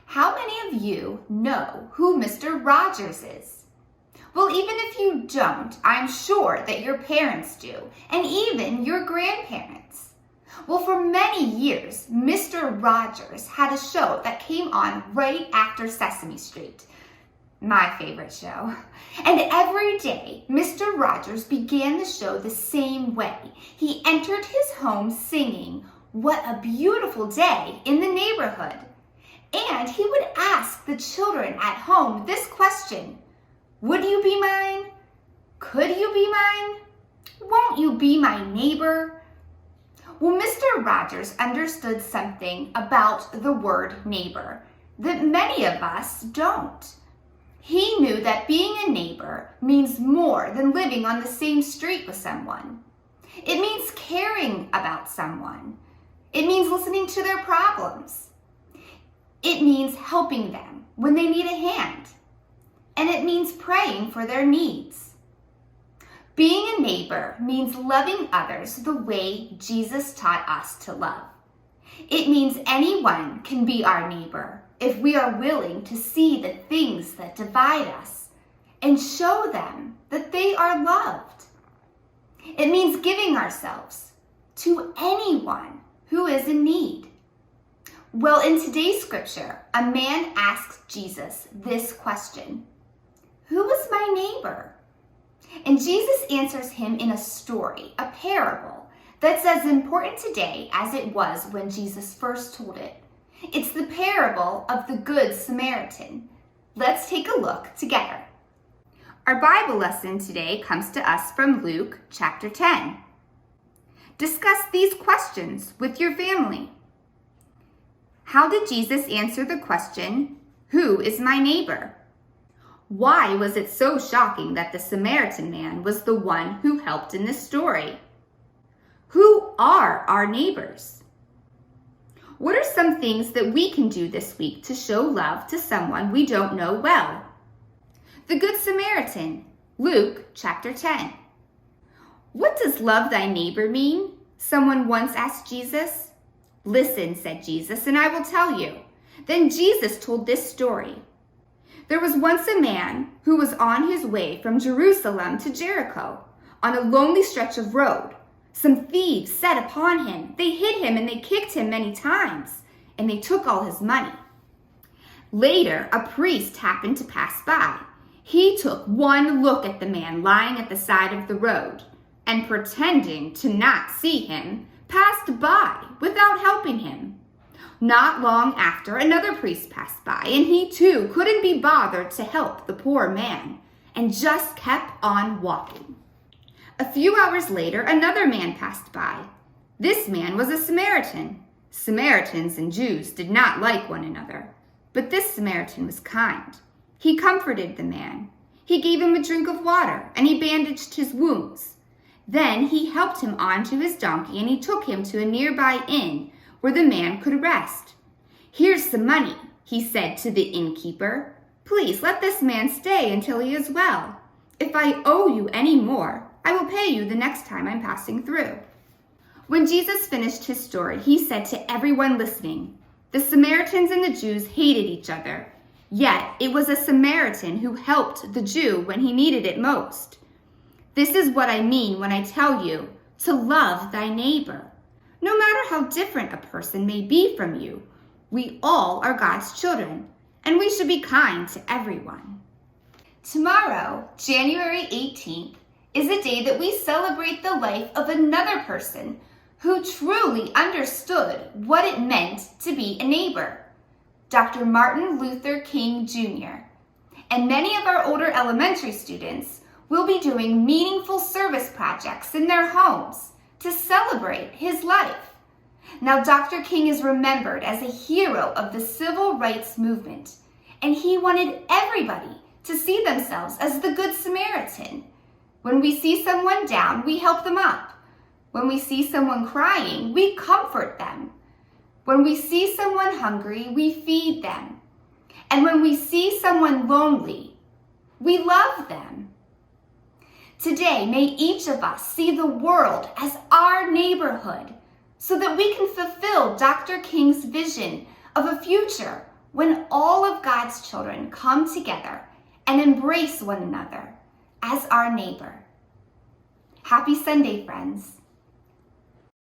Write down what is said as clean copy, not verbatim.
How many of you know who Mr. Rogers is? Well, even if you don't, I'm sure that your parents do, and even your grandparents. Well, for many years, Mr. Rogers had a show that came on right after Sesame Street, my favorite show. And every day, Mr. Rogers began the show the same way. He entered his home singing, "What a beautiful day in the neighborhood." And he would ask the children at home this question: would you be mine? Could you be mine? Won't you be my neighbor? Well, Mr. Rogers understood something about the word neighbor that many of us don't. He knew that being a neighbor means more than living on the same street with someone. It means caring about someone. It means listening to their problems. It means helping them when they need a hand. And it means praying for their needs. Being a neighbor means loving others the way Jesus taught us to love. It means anyone can be our neighbor if we are willing to see the things that divide us and show them that they are loved. It means giving ourselves to anyone who is in need. Well, in today's scripture, a man asks Jesus this question: who is my neighbor? And Jesus answers him in a story, a parable, that's as important today as it was when Jesus first told it. It's the parable of the Good Samaritan. Let's take a look together. Our Bible lesson today comes to us from Luke chapter 10. Discuss these questions with your family. How did Jesus answer the question, who is my neighbor? Why was it so shocking that the Samaritan man was the one who helped in this story? Who are our neighbors? What are some things that we can do this week to show love to someone we don't know well? The Good Samaritan, Luke chapter 10. What does love thy neighbor mean? Someone once asked Jesus. Listen, said Jesus, and I will tell you. Then Jesus told this story. There was once a man who was on his way from Jerusalem to Jericho on a lonely stretch of road. Some thieves set upon him. They hit him and they kicked him many times, and they took all his money. Later, a priest happened to pass by. He took one look at the man lying at the side of the road, and pretending to not see him, passed by without helping him. Not long after, another priest passed by, and he too couldn't be bothered to help the poor man, and just kept on walking. A few hours later, another man passed by. This man was a Samaritan. Samaritans and Jews did not like one another, but this Samaritan was kind. He comforted the man. He gave him a drink of water, and he bandaged his wounds. Then he helped him onto his donkey, and he took him to a nearby inn where the man could rest. Here's some money, he said to the innkeeper. Please let this man stay until he is well. If I owe you any more, I will pay you the next time I'm passing through. When Jesus finished his story, he said to everyone listening, the Samaritans and the Jews hated each other, yet it was a Samaritan who helped the Jew when he needed it most. This is what I mean when I tell you to love thy neighbor. No matter how different a person may be from you, we all are God's children, and we should be kind to everyone. Tomorrow, January 18th, is a day that we celebrate the life of another person who truly understood what it meant to be a neighbor, Dr. Martin Luther King Jr. And many of our older elementary students will be doing meaningful service projects in their homes to celebrate his life. Now, Dr. King is remembered as a hero of the civil rights movement, and he wanted everybody to see themselves as the Good Samaritan. When we see someone down, we help them up. When we see someone crying, we comfort them. When we see someone hungry, we feed them. And when we see someone lonely, we love them. Today, may each of us see the world as our neighborhood so that we can fulfill Dr. King's vision of a future when all of God's children come together and embrace one another as our neighbor. Happy Sunday, friends.